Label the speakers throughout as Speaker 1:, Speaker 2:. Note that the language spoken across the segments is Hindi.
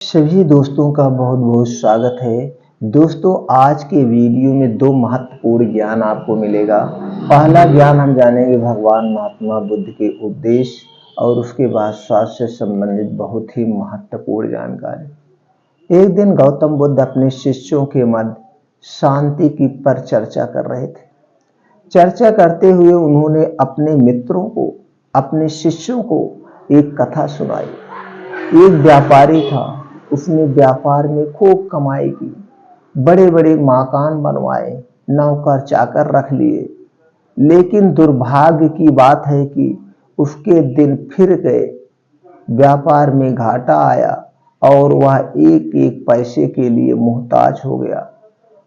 Speaker 1: सभी दोस्तों का बहुत बहुत स्वागत है। दोस्तों, आज के वीडियो में दो महत्वपूर्ण ज्ञान आपको मिलेगा। पहला ज्ञान हम जानेंगे भगवान महात्मा बुद्ध के उपदेश, और उसके बाद स्वास्थ्य से संबंधित बहुत ही महत्वपूर्ण जानकारी। एक दिन गौतम बुद्ध अपने शिष्यों के मध्य शांति की पर चर्चा कर रहे थे। चर्चा करते हुए उन्होंने अपने मित्रों को, अपने शिष्यों को एक कथा सुनाई। एक व्यापारी था, उसने व्यापार में खूब कमाई की, बड़े बड़े मकान बनवाए, नौकर चाकर रख लिए। लेकिन दुर्भाग्य की बात है कि उसके दिन फिर गए, व्यापार में घाटा आया और वह एक एक पैसे के लिए मोहताज हो गया।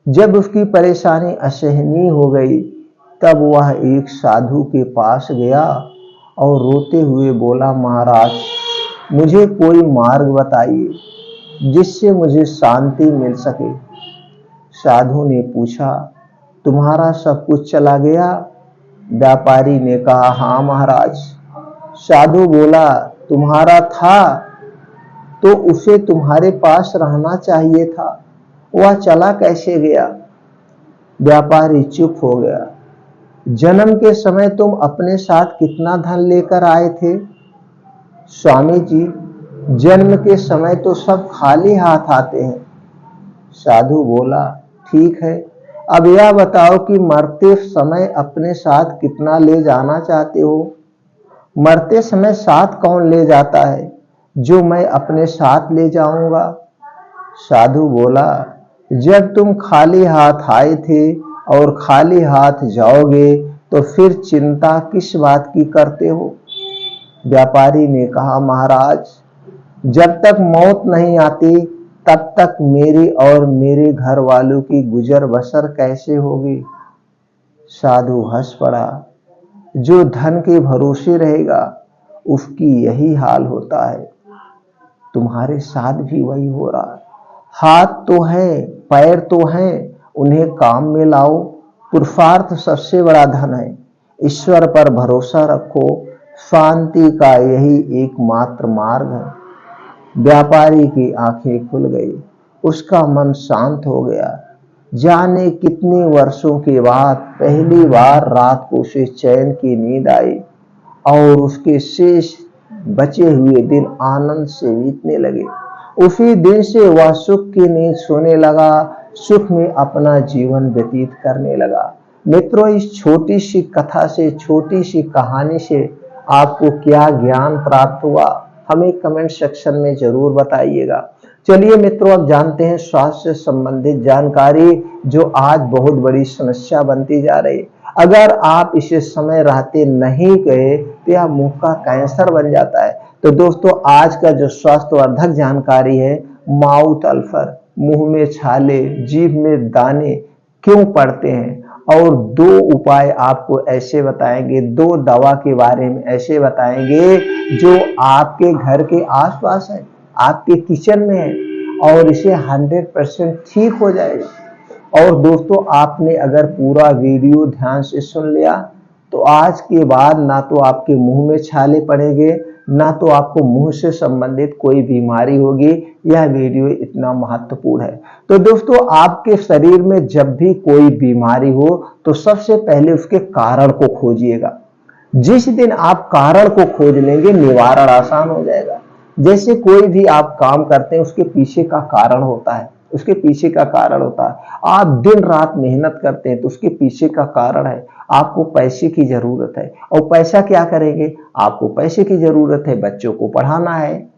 Speaker 1: जब उसकी परेशानी असहनीय हो गई, तब वह एक साधु के पास गया और रोते हुए बोला, महाराज, मुझे कोई मार्ग बताइए जिससे मुझे शांति मिल सके। साधु ने पूछा, तुम्हारा सब कुछ चला गया? व्यापारी ने कहा, हाँ महाराज। साधु बोला, तुम्हारा था तो उसे तुम्हारे पास रहना चाहिए था, वह चला कैसे गया? व्यापारी चुप हो गया। जन्म के समय तुम अपने साथ कितना धन लेकर आए थे? स्वामी जी, जन्म के समय तो सब खाली हाथ आते हैं। साधु बोला, ठीक है, अब यह बताओ कि मरते समय अपने साथ कितना ले जाना चाहते हो? मरते समय साथ कौन ले जाता है जो मैं अपने साथ ले जाऊंगा? साधु बोला, जब तुम खाली हाथ आए थे और खाली हाथ जाओगे तो फिर चिंता किस बात की करते हो? व्यापारी ने कहा, महाराज, जब तक मौत नहीं आती तब तक मेरी और मेरे घर वालों की गुजर बसर कैसे होगी? साधु हंस पड़ा। जो धन के भरोसे रहेगा उसकी यही हाल होता है। तुम्हारे साथ भी वही हो रहा है। हाथ तो है, पैर तो है, उन्हें काम में लाओ। पुरुषार्थ सबसे बड़ा धन है। ईश्वर पर भरोसा रखो, शांति का यही एकमात्र मार्ग है। व्यापारी की आंखें खुल गई, उसका मन शांत हो गया। जाने कितने वर्षों के बाद पहली बार रात को उसे चैन की नींद आई और उसके शेष बचे हुए दिन आनंद से बीतने लगे। उसी दिन से वह सुख की नींद सोने लगा, सुख में अपना जीवन व्यतीत करने लगा। मित्रों, इस छोटी सी कथा से, छोटी सी कहानी से आपको क्या ज्ञान प्राप्त हुआ, हमें कमेंट सेक्शन में जरूर बताइएगा। चलिए मित्रों, अब जानते हैं स्वास्थ्य से संबंधित जानकारी, जो आज बहुत बड़ी समस्या बनती जा रही है। अगर आप इसे समय रहते नहीं गए तो यह मुंह का कैंसर बन जाता है। तो दोस्तों, आज का जो स्वास्थ्यवर्धक जानकारी है, माउथ अल्सर, मुंह में छाले, जीभ में दाने क्यों पड़ते हैं, और दो उपाय आपको ऐसे बताएंगे, दो दवा के बारे में ऐसे बताएंगे जो आपके घर के आसपास है, आपके किचन में है, और इसे 100% ठीक हो जाएगा। और दोस्तों, आपने अगर पूरा वीडियो ध्यान से सुन लिया तो आज के बाद ना तो आपके मुंह में छाले पड़ेंगे, ना तो आपको मुंह से संबंधित कोई बीमारी होगी। यह वीडियो इतना महत्वपूर्ण है। तो दोस्तों, आपके शरीर में जब भी कोई बीमारी हो तो सबसे पहले उसके कारण को खोजिएगा। जिस दिन आप कारण को खोज लेंगे, निवारण आसान हो जाएगा। जैसे कोई भी आप काम करते हैं, उसके पीछे का कारण होता है, उसके पीछे का कारण होता है। आप दिन रात मेहनत करते हैं तो उसके पीछे का कारण है, आपको पैसे की जरूरत है। और पैसा क्या करेंगे? आपको पैसे की जरूरत है, बच्चों को पढ़ाना है,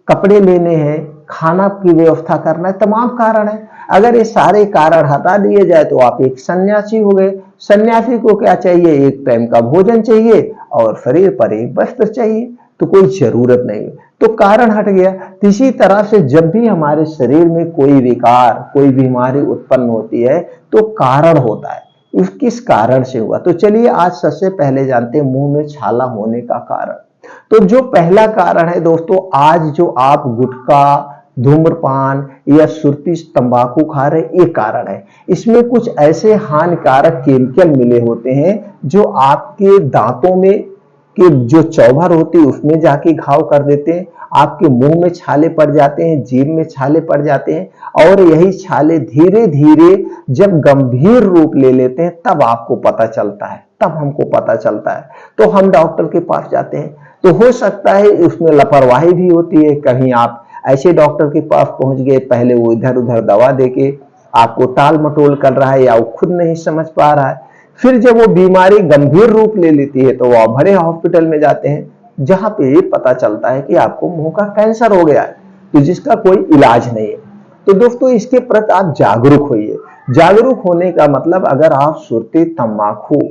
Speaker 1: कपड़े लेने हैं, खाना की व्यवस्था करना है, तमाम कारण है। अगर ये सारे कारण हटा दिए जाए तो आप एक सन्यासी हो गए। सन्यासी को क्या चाहिए? एक टाइम का भोजन चाहिए और शरीर पर एक वस्त्र चाहिए, तो कोई जरूरत नहीं, तो कारण हट गया। इसी तरह से जब भी हमारे शरीर में कोई विकार, कोई बीमारी उत्पन्न होती है तो कारण होता है, उस किस कारण से हुआ। तो चलिए आज सबसे पहले जानते हैं मुंह में छाला होने का कारण। तो जो पहला कारण है दोस्तों, आज जो आप गुटखा, धूम्रपान या सुरती, तंबाकू खा रहे, ये कारण है। इसमें कुछ ऐसे हानिकारक केमिकल मिले होते हैं जो आपके दांतों में कि जो चौभर होती है उसमें जाके घाव कर देते हैं, आपके मुंह में छाले पड़ जाते हैं, जीभ में छाले पड़ जाते हैं और यही छाले धीरे धीरे जब गंभीर रूप ले लेते हैं तब आपको पता चलता है, तब हमको पता चलता है। तो हम डॉक्टर के पास जाते हैं। तो हो सकता है उसमें लापरवाही भी होती है, कहीं आप ऐसे डॉक्टर के पास पहुंच गए, पहले वो इधर उधर दवा देके आपको टाल मटोल कर रहा है या वो खुद नहीं समझ पा रहा है। फिर जब वो बीमारी गंभीर रूप ले लेती है तो वो बड़े हॉस्पिटल में जाते हैं, जहां पे ये पता चलता है कि आपको मुंह का कैंसर हो गया है, तो जिसका कोई इलाज नहीं है। तो दोस्तों इसके प्रति आप जागरूक होइए। जागरूक होने का मतलब, अगर आप सुरती, तंबाकू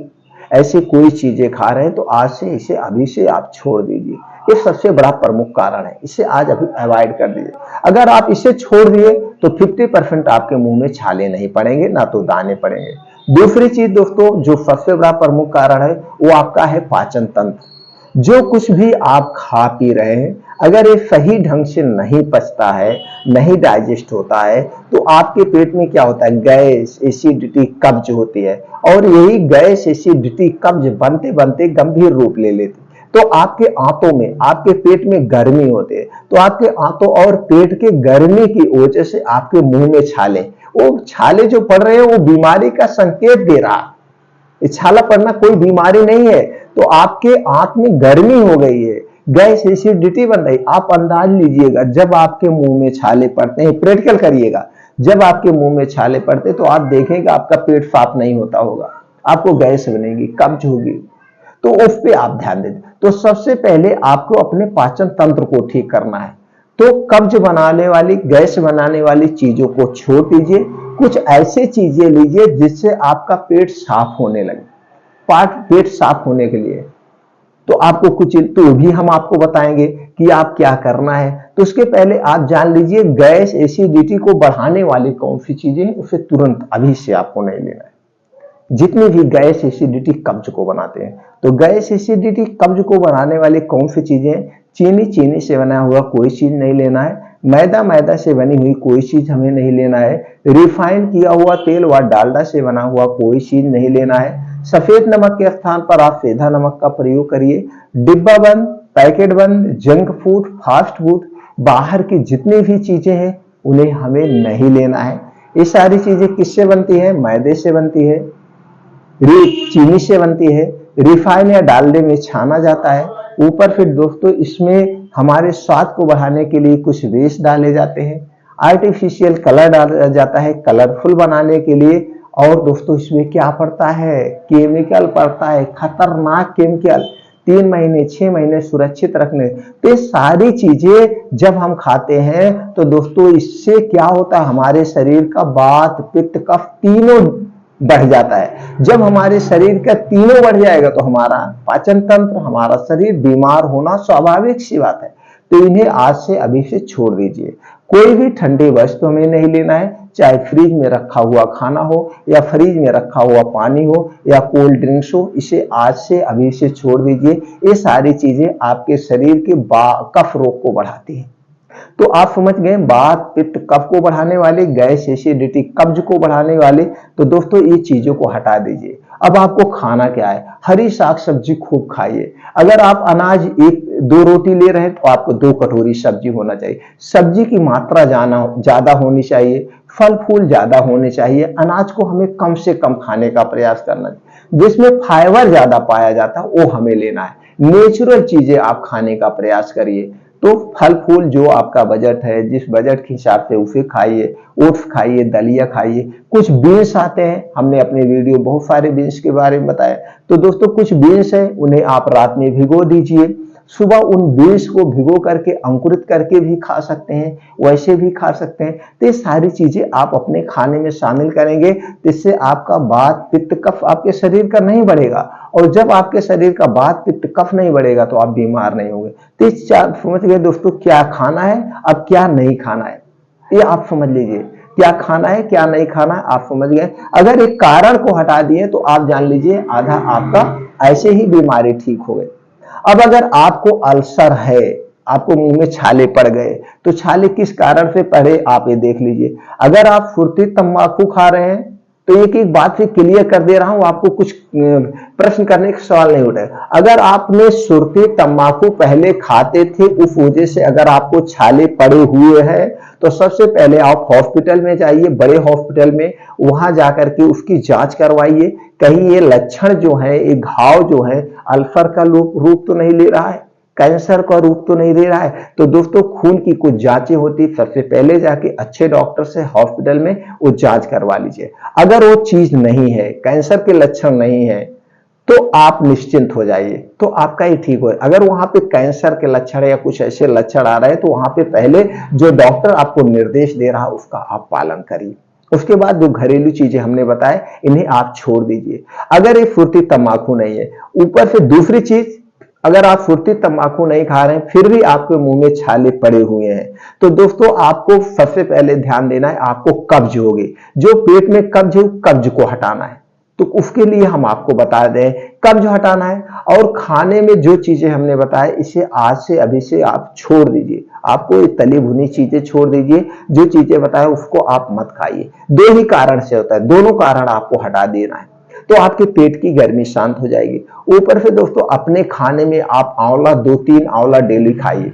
Speaker 1: ऐसी कोई चीजें खा रहे हैं तो आज से इसे अभी से आप छोड़ दीजिए। ये सबसे बड़ा प्रमुख कारण है, इसे आज अभी अवॉइड कर दीजिए। अगर आप इसे छोड़ दिए तो 50% आपके मुंह में छाले नहीं पड़ेंगे, ना तो दाने पड़ेंगे। दूसरी चीज दोस्तों जो सबसे बड़ा प्रमुख कारण है वो आपका है पाचन तंत्र। जो कुछ भी आप खा पी रहे हैं, अगर ये सही ढंग से नहीं पचता है, नहीं डाइजेस्ट होता है, तो आपके पेट में क्या होता है, गैस, एसिडिटी, कब्ज होती है और यही गैस, एसिडिटी, कब्ज बनते बनते गंभीर रूप ले लेती। तो आपके आंतों में, आपके पेट में गर्मी होती है, तो आपके आंतों और पेट के गर्मी की वजह से आपके मुंह में छाले, वो छाले जो पड़ रहे हैं वो बीमारी का संकेत दे रहा है। छाला पड़ना कोई बीमारी नहीं है, तो आपके आंत में गर्मी हो गई है, गैस, एसिडिटी बन रही। आप अंदाज लीजिएगा, जब आपके मुंह में छाले पड़ते हैं, प्रैक्टिकल करिएगा, जब आपके मुंह में छाले पड़ते तो आप देखेंगे आपका पेट साफ नहीं होता होगा, आपको गैस बनेगी, कब्ज होगी। तो उस पे आप ध्यान दें। तो सबसे पहले आपको अपने पाचन तंत्र को ठीक करना है। तो कब्ज बनाने वाली, गैस बनाने वाली चीजों को छोड़ दीजिए, कुछ ऐसे चीजें लीजिए जिससे आपका पेट साफ होने लगे। पेट साफ होने के लिए तो आपको कुछ, तो भी हम आपको बताएंगे कि आप क्या करना है। तो उसके पहले आप जान लीजिए गैस, एसिडिटी को बढ़ाने वाली कौन सी चीजें हैं, उसे तुरंत अभी से आपको नहीं लेना है। जितनी भी गैस, एसिडिटी, कब्ज को बनाते हैं, तो गैस, एसिडिटी, कब्ज को बनाने वाली कौन सी चीजें, चीनी से बना हुआ कोई चीज नहीं लेना है, मैदा से बनी हुई कोई चीज हमें नहीं लेना है, रिफाइन किया हुआ तेल व डालडा से बना हुआ कोई चीज नहीं लेना है, सफेद नमक के स्थान पर आप सेंधा नमक का प्रयोग करिए, डिब्बा बंद, पैकेट बंद, जंक फूड, फास्ट फूड, बाहर की जितनी भी चीजें हैं उन्हें हमें नहीं लेना है। ये सारी चीजें किससे बनती है, मैदे से बनती है, चीनी से बनती है, रिफाइन या डालडे में छाना जाता है। ऊपर फिर दोस्तों इसमें हमारे स्वाद को बढ़ाने के लिए कुछ बेस डाले जाते हैं, आर्टिफिशियल कलर डाला जाता है कलरफुल बनाने के लिए। और दोस्तों इसमें क्या पड़ता है, केमिकल पड़ता है, खतरनाक केमिकल, 3 महीने 6 महीने सुरक्षित रखने। तो ये सारी चीजें जब हम खाते हैं तो दोस्तों इससे क्या होता है, हमारे शरीर का वात, पित्त, कफ तीनों बढ़ जाता है। जब हमारे शरीर का तीनों बढ़ जाएगा तो हमारा पाचन तंत्र, हमारा शरीर बीमार होना स्वाभाविक सी बात है। तो इन्हें आज से अभी से छोड़ दीजिए। कोई भी ठंडी वस्तु हमें नहीं लेना है, चाहे फ्रिज में रखा हुआ खाना हो या फ्रिज में रखा हुआ पानी हो या कोल्ड ड्रिंक्स हो, इसे आज से अभी से छोड़ दीजिए। ये सारी चीजें आपके शरीर के कफ रोग को बढ़ाती है। तो आप समझ गए, वात, पित्त, कफ को बढ़ाने वाले, गैस, एसिडिटी, कब्ज को बढ़ाने वाले। तो दोस्तों ये चीजों को हटा दीजिए। अब आपको खाना क्या है, हरी साग सब्जी खूब खाइए। अगर आप अनाज 1-2 रोटी ले रहे हैं तो आपको 2 कटोरी सब्जी होना चाहिए। सब्जी की मात्रा ज्यादा होनी चाहिए, फल फूल ज्यादा होने चाहिए। अनाज को हमें कम से कम खाने का प्रयास करना चाहिए। जिसमें फाइबर ज्यादा पाया जाता है वो हमें लेना है। नेचुरल चीजें आप खाने का प्रयास करिए। तो फल फूल जो आपका बजट है, जिस बजट के हिसाब से उसे खाइए। ओट्स खाइए, दलिया खाइए, कुछ बीन्स आते हैं, हमने अपने वीडियो बहुत सारे बीन्स के बारे में बताया। तो दोस्तों कुछ बीन्स है, उन्हें आप रात में भिगो दीजिए, सुबह उन बीन्स को भिगो करके अंकुरित करके भी खा सकते हैं, वैसे भी खा सकते हैं। तो ये सारी चीजें आप अपने खाने में शामिल करेंगे, जिससे आपका वात, पित्त, कफ आपके शरीर का नहीं बढ़ेगा। और जब आपके शरीर का वात, पित्त, कफ नहीं बढ़ेगा तो आप बीमार नहीं होंगे। तो इस समझ गए दोस्तों क्या खाना है, अब क्या नहीं खाना है, ये आप समझ लीजिए। क्या खाना है, क्या नहीं खाना है, आप समझ गए। अगर एक कारण को हटा दिए तो आप जान लीजिए आधा आपका ऐसे ही बीमारी ठीक हो गई। अब अगर आपको अल्सर है, आपको मुंह में छाले पड़ गए, तो छाले किस कारण से पड़े आप ये देख लीजिए। अगर आप सुरती, तंबाकू खा रहे हैं तो एक एक बात से क्लियर कर दे रहा हूं, आपको कुछ प्रश्न करने का सवाल नहीं उठेगा। अगर आपने सुर्ती तंबाकू पहले खाते थे, उस वजह से अगर आपको छाले पड़े हुए हैं, तो सबसे पहले आप हॉस्पिटल में जाइए, बड़े हॉस्पिटल में, वहां जाकर के उसकी जांच करवाइए। कहीं ये लक्षण जो है, ये घाव जो है, अल्सर का रूप तो नहीं ले रहा है, कैंसर का रूप तो नहीं दे रहा है। तो दोस्तों खून की कुछ जांचें होती, सबसे पहले जाके अच्छे डॉक्टर से हॉस्पिटल में वो जांच करवा लीजिए। अगर वो चीज नहीं है, कैंसर के लक्षण नहीं है, तो आप निश्चिंत हो जाइए, तो आपका ही ठीक हो। अगर वहां पे कैंसर के लक्षण या कुछ ऐसे लक्षण आ रहे हैं, तो वहां पे पहले जो डॉक्टर आपको निर्देश दे रहा है उसका आप पालन करिए। उसके बाद जो घरेलू चीजें हमने बताए, इन्हें आप छोड़ दीजिए। अगर ये फुर्ती तंबाकू नहीं है, ऊपर से दूसरी चीज, अगर आप फुर्ती तंबाकू नहीं खा रहे हैं, फिर भी आपके मुंह में छाले पड़े हुए हैं, तो दोस्तों आपको सबसे पहले ध्यान देना है, आपको कब्ज होगी। जो पेट में कब्ज है, कब्ज को हटाना है। तो उसके लिए हम आपको बता दें, कब्ज हटाना है। और खाने में जो चीजें हमने बताया, इसे आज से अभी से आप छोड़ दीजिए। आपको ये तली भुनी चीजें छोड़ दीजिए, जो चीजें बताया उसको आप मत खाइए। दो ही कारण से होता है, दोनों कारण आपको हटा देना है, तो आपके पेट की गर्मी शांत हो जाएगी। ऊपर से दोस्तों अपने खाने में आप आंवला 2-3 आंवला डेली खाइए।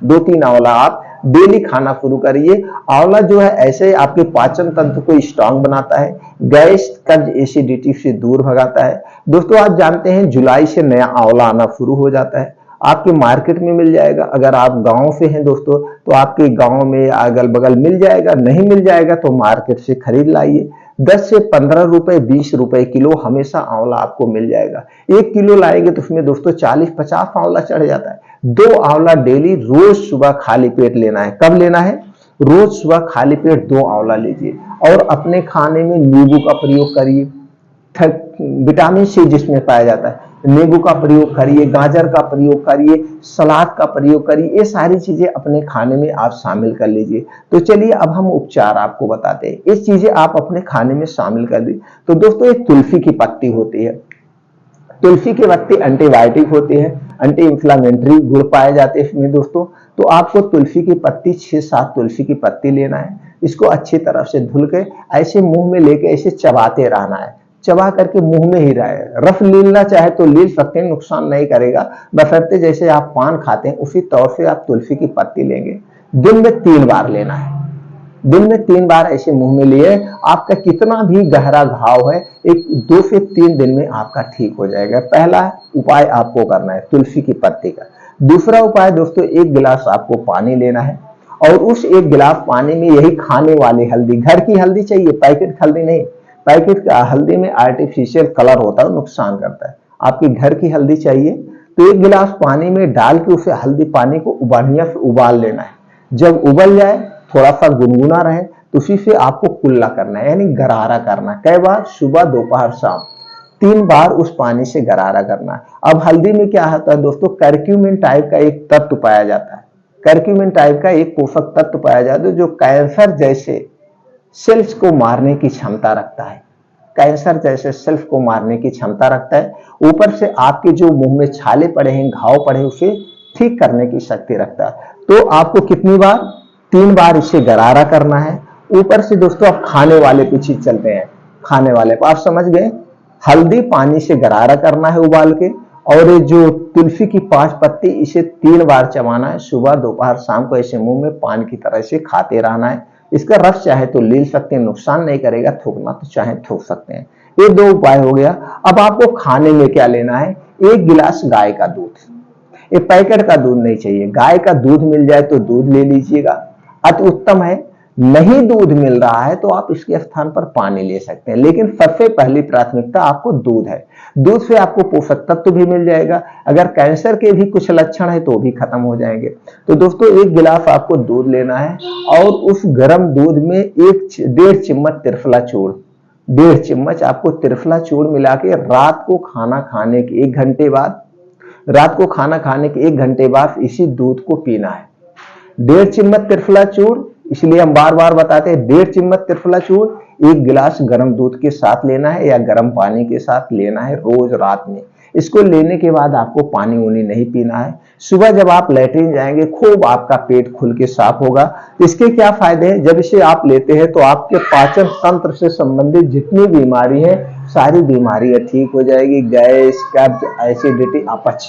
Speaker 1: 2-3 आंवला आप डेली खाना शुरू करिए। आंवला जो है ऐसे आपके पाचन तंत्र को स्ट्रांग बनाता है, गैस, कब्ज, एसिडिटी से दूर भगाता है। दोस्तों आप जानते हैं जुलाई से नया आंवला आना शुरू हो जाता है, आपके मार्केट में मिल जाएगा। अगर आप गांव से हैं दोस्तों, तो आपके गांव में अगल बगल मिल जाएगा, नहीं मिल जाएगा तो मार्केट से खरीद लाइए। 10 से 15 रुपए, 20 रुपए किलो हमेशा आंवला आपको मिल जाएगा। 1 किलो लाएंगे तो उसमें दोस्तों 40-50 आंवला चढ़ जाता है। 2 आंवला डेली रोज सुबह खाली पेट लेना है। कब लेना है? रोज सुबह खाली पेट 2 आंवला लीजिए। और अपने खाने में नींबू का प्रयोग करिए। विटामिन सी जिसमें पाया जाता है, नींबू का प्रयोग करिए, गाजर का प्रयोग करिए, सलाद का प्रयोग करिए। ये सारी चीजें अपने खाने में आप शामिल कर लीजिए। तो चलिए अब हम उपचार आपको बताते हैं। ये चीजें आप अपने खाने में शामिल कर लीजिए। तो दोस्तों ये तुलसी की पत्ती होती है, तुलसी की पत्ती एंटीबायोटिक होती है, एंटी इंफ्लामेटरी गुण पाए जाते हैं इसमें दोस्तों। तो आपको तुलसी की पत्ती 6-7 तुलसी की पत्ती लेना है। इसको अच्छी तरह से धुल के ऐसे मुंह में लेके ऐसे चबाते रहना है, चबा करके मुंह में ही रहे। रस लीलना चाहे तो लील सकते हैं, नुकसान नहीं करेगा। बशर्ते जैसे आप पान खाते हैं उसी तौर से आप तुलसी की पत्ती लेंगे। दिन में 3 बार लेना है। दिन में 3 बार ऐसे मुंह में लिए, आपका कितना भी गहरा घाव है, एक 2 से 3 दिन में आपका ठीक हो जाएगा। पहला उपाय आपको करना है तुलसी की पत्ती का। दूसरा उपाय दोस्तों, 1 गिलास आपको पानी लेना है और उस 1 गिलास पानी में यही खाने वाली हल्दी, घर की हल्दी चाहिए, पैकेट हल्दी नहीं। पैकेट का हल्दी में आर्टिफिशियल कलर होता है, नुकसान करता है। आपकी घर की हल्दी चाहिए, तो 1 गिलास पानी में डाल के उसे हल्दी पानी को बढ़िया से उबाल लेना है। जब उबल जाए, थोड़ा सा गुनगुना रहे, तो उसी से आपको कुल्ला करना है, यानी गरारा करना है। कई बार? सुबह, दोपहर, शाम, 3 बार उस पानी से गरारा करना है। अब हल्दी में क्या होता है दोस्तों, करक्यूमिन टाइप का एक तत्व पाया जाता है। करक्यूमिन टाइप का एक पोषक तत्व पाया जाता है जो कैंसर जैसे सेल्स को मारने की क्षमता रखता है। कैंसर जैसे सेल्स को मारने की क्षमता रखता है। ऊपर से आपके जो मुंह में छाले पड़े हैं, घाव पड़े हैं, उसे ठीक करने की शक्ति रखता है। तो आपको कितनी बार? 3 बार इसे गरारा करना है। ऊपर से दोस्तों आप खाने वाले पे चीज चलते हैं। खाने वाले पे आप समझ गए, हल्दी पानी से गरारा करना है उबाल के, और ये जो तुलसी की 5 पत्ती, इसे 3 बार चबाना है। सुबह, दोपहर, शाम को ऐसे मुंह में पान की तरह से खाते रहना है। इसका रस चाहे तो ले सकते हैं, नुकसान नहीं करेगा। थूकना तो चाहे थूक सकते हैं। ये 2 उपाय हो गया। अब आपको खाने में क्या लेना है? 1 गिलास गाय का दूध। ये पैकेट का दूध नहीं चाहिए, गाय का दूध मिल जाए तो दूध ले लीजिएगा, अति उत्तम है। नहीं दूध मिल रहा है तो आप इसके स्थान पर पानी ले सकते हैं, लेकिन सबसे पहली प्राथमिकता आपको दूध है। दूध से आपको पोषक तत्व भी मिल जाएगा। अगर कैंसर के भी कुछ लक्षण है तो भी खत्म हो जाएंगे। तो दोस्तों 1 गिलास आपको दूध लेना है और उस गर्म दूध में 1.5 चम्मच त्रिफला चूर्ण, 1.5 चम्मच आपको त्रिफला चूर्ण मिला के रात को खाना खाने के 1 घंटे बाद, रात को खाना खाने के 1 घंटे बाद इसी दूध को पीना है। 1.5 चम्मच त्रिफला चूर्ण, इसलिए हम बार बार बताते हैं 1.5 चम्मच त्रिफला चूर्ण 1 गिलास गर्म दूध के साथ लेना है या गर्म पानी के साथ लेना है रोज रात में। इसको लेने के बाद आपको पानी वानी नहीं पीना है। सुबह जब आप लेटरिन जाएंगे खूब आपका पेट खुल के साफ होगा। इसके क्या फायदे हैं? जब इसे आप लेते हैं तो आपके पाचन तंत्र से संबंधित जितनी बीमारी है सारी बीमारियां ठीक हो जाएगी, गैस, कब्ज, एसिडिटी, अपच।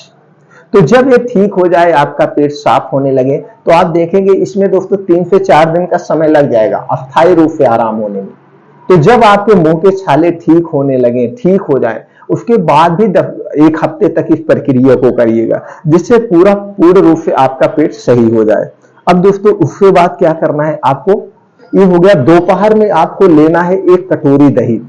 Speaker 1: तो जब ये ठीक हो जाए, आपका पेट साफ होने लगे, तो आप देखेंगे इसमें दोस्तों 3 से 4 दिन का समय लग जाएगा अस्थायी रूप से आराम होने में। तो जब आपके मुंह के छाले ठीक होने लगे, ठीक हो जाए, उसके बाद भी 1 हफ्ते तक इस प्रक्रिया को करिएगा, जिससे पूर्ण रूप से आपका पेट सही हो जाए। अब दोस्तों उसके बाद क्या करना है आपको, ये हो गया दोपहर में आपको लेना है 1 कटोरी दही।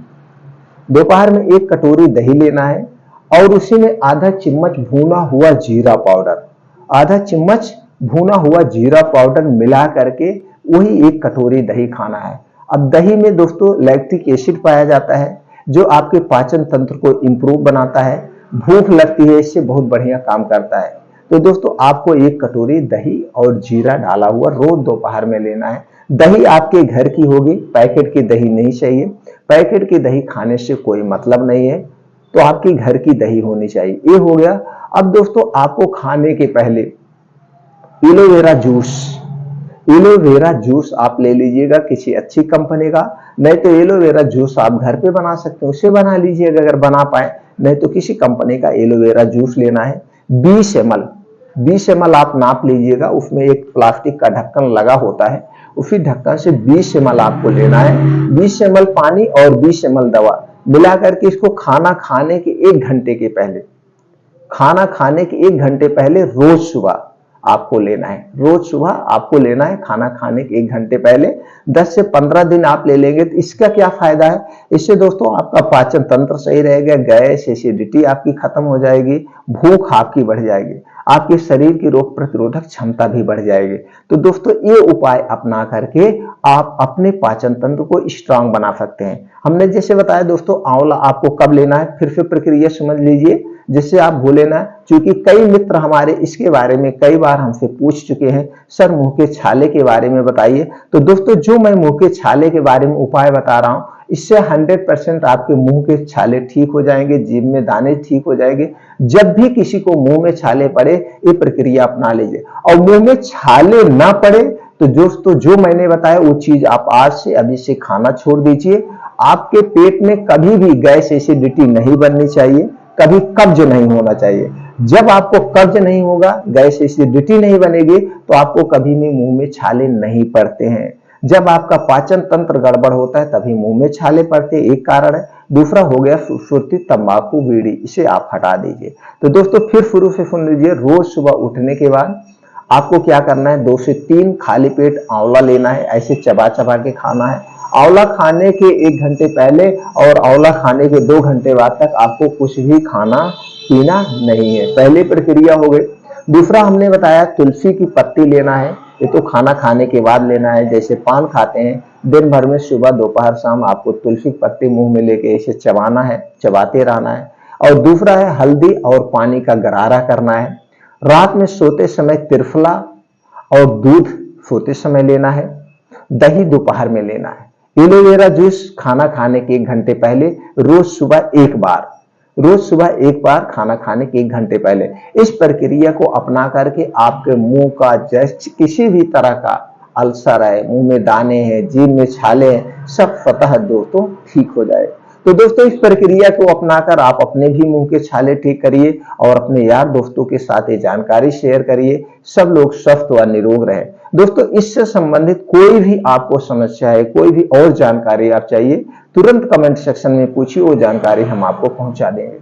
Speaker 1: दोपहर में 1 कटोरी दही लेना है और उसी में आधा चम्मच भुना हुआ जीरा पाउडर, आधा चम्मच भुना हुआ जीरा पाउडर मिला करके वही 1 कटोरी दही खाना है। अब दही में दोस्तों लैक्टिक एसिड पाया जाता है जो आपके पाचन तंत्र को इंप्रूव बनाता है, भूख लगती है इससे बहुत बढ़िया काम करता है। तो दोस्तों आपको 1 कटोरी दही और जीरा डाला हुआ रोज दोपहर में लेना है। दही आपके घर की होगी, पैकेट की दही नहीं चाहिए। पैकेट की दही खाने से कोई मतलब नहीं है, तो आपकी घर की दही होनी चाहिए। ये हो गया। अब दोस्तों आपको खाने के पहले एलोवेरा जूस, एलोवेरा जूस आप ले लीजिएगा किसी अच्छी कंपनी का, नहीं तो एलोवेरा जूस आप घर पे बना सकते हैं, उसे बना लीजिएगा अगर बना पाए, नहीं तो किसी कंपनी का एलोवेरा जूस लेना है। 20 ml आप नाप लीजिएगा, उसमें एक प्लास्टिक का ढक्कन लगा होता है, उसी ढक्कन से 20 ml आपको लेना है। 20 ml पानी और 20 ml दवा मिला करके इसको खाना खाने के 1 घंटे के पहले, खाना खाने के 1 घंटे पहले रोज सुबह आपको लेना है। रोज सुबह आपको लेना है खाना खाने के 1 घंटे पहले। 10 से 15 दिन आप ले लेंगे तो इसका क्या फायदा है, इससे दोस्तों आपका पाचन तंत्र सही रहेगा, गैस, एसिडिटी आपकी खत्म हो जाएगी, भूख आपकी बढ़ जाएगी, आपके शरीर की रोग प्रतिरोधक क्षमता भी बढ़ जाएगी। तो दोस्तों ये उपाय अपना करके आप अपने पाचन तंत्र को स्ट्रांग बना सकते हैं। हमने जैसे बताया दोस्तों आंवला आपको कब लेना है, फिर से प्रक्रिया समझ लीजिए जिससे आप भूले ना, क्योंकि कई मित्र हमारे इसके बारे में कई बार हमसे पूछ चुके हैं, सर मुंह के छाले के बारे में बताइए। तो दोस्तों जो मैं मुंह के छाले के बारे में उपाय बता रहा हूं, इससे 100% आपके मुंह के छाले ठीक हो जाएंगे, जीभ में दाने ठीक हो जाएंगे। जब भी किसी को मुंह में छाले पड़े ये प्रक्रिया अपना लीजिए, और मुंह में छाले ना पड़े तो दोस्तों जो मैंने बताया वो चीज आप आज से अभी से खाना छोड़ दीजिए। आपके पेट में कभी भी गैस, एसिडिटी नहीं बननी चाहिए, कभी कब्ज नहीं होना चाहिए। जब आपको कब्ज नहीं होगा, गैस, एसिडिटी नहीं बनेगी, तो आपको कभी भी मुंह में छाले नहीं पड़ते हैं। जब आपका पाचन तंत्र गड़बड़ होता है तभी मुंह में छाले पड़ते हैं, एक कारण है। दूसरा हो गया सुर्ती, तंबाकू, बीड़ी, इसे आप हटा दीजिए। तो दोस्तों फिर शुरू से सुन लीजिए, रोज सुबह उठने के बाद आपको क्या करना है, 2 से 3 खाली पेट आंवला लेना है, ऐसे चबा चबा के खाना है। आंवला खाने के 1 घंटे पहले और आंवला खाने के 2 घंटे बाद तक आपको कुछ भी खाना पीना नहीं है। पहली प्रक्रिया हो गई। दूसरा हमने बताया तुलसी की पत्ती लेना है, ये तो खाना खाने के बाद लेना है। जैसे पान खाते हैं, दिन भर में सुबह, दोपहर, शाम आपको तुलसी की पत्ती मुंह में लेके इसे चबाना है, चबाते रहना है। और दूसरा है हल्दी और पानी का गरारा करना है। रात में सोते समय त्रिफला और दूध सोते समय लेना है। दही दोपहर में लेना है। एलोवेरा जूस खाना खाने के 1 घंटे पहले, रोज सुबह 1 बार, रोज सुबह 1 बार खाना खाने के 1 घंटे पहले। इस प्रक्रिया को अपना करके आपके मुंह का जैसे किसी भी तरह का अल्सर है, मुंह में दाने हैं, जीभ में छाले हैं, सब स्वतः दोस्तों ठीक हो जाए। तो दोस्तों इस प्रक्रिया को अपनाकर आप अपने भी मुंह के छाले ठीक करिए और अपने यार दोस्तों के साथ ये जानकारी शेयर करिए। सब लोग स्वस्थ व निरोग रहे। दोस्तों इससे संबंधित कोई भी आपको समस्या है, कोई भी और जानकारी आप चाहिए, तुरंत कमेंट सेक्शन में पूछिए, वो जानकारी हम आपको पहुंचा देंगे।